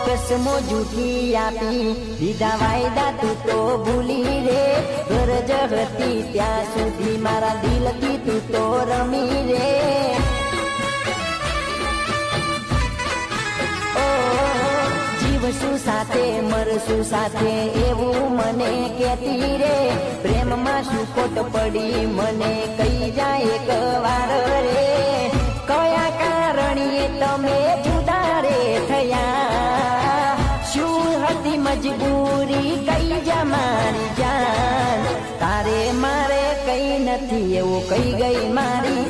કસમો જૂઠી આપી દીધા વાયદા તું તો ભૂલી રે ગરજ હતી ત્યાં સુધી મારા દિલથી તું તો રમી રે જીવશું સાથે મરશું સાથે એવું મને કહેતી રે પ્રેમમાં શું ખોટ પડી મને કહી જાય એક વાર રે કયા કારણે તમે જુદા રે થયા શું હતી મજબૂરી કઈ જા મારી જાન તારે મારે કઈ નથી એવું કહી ગઈ મારી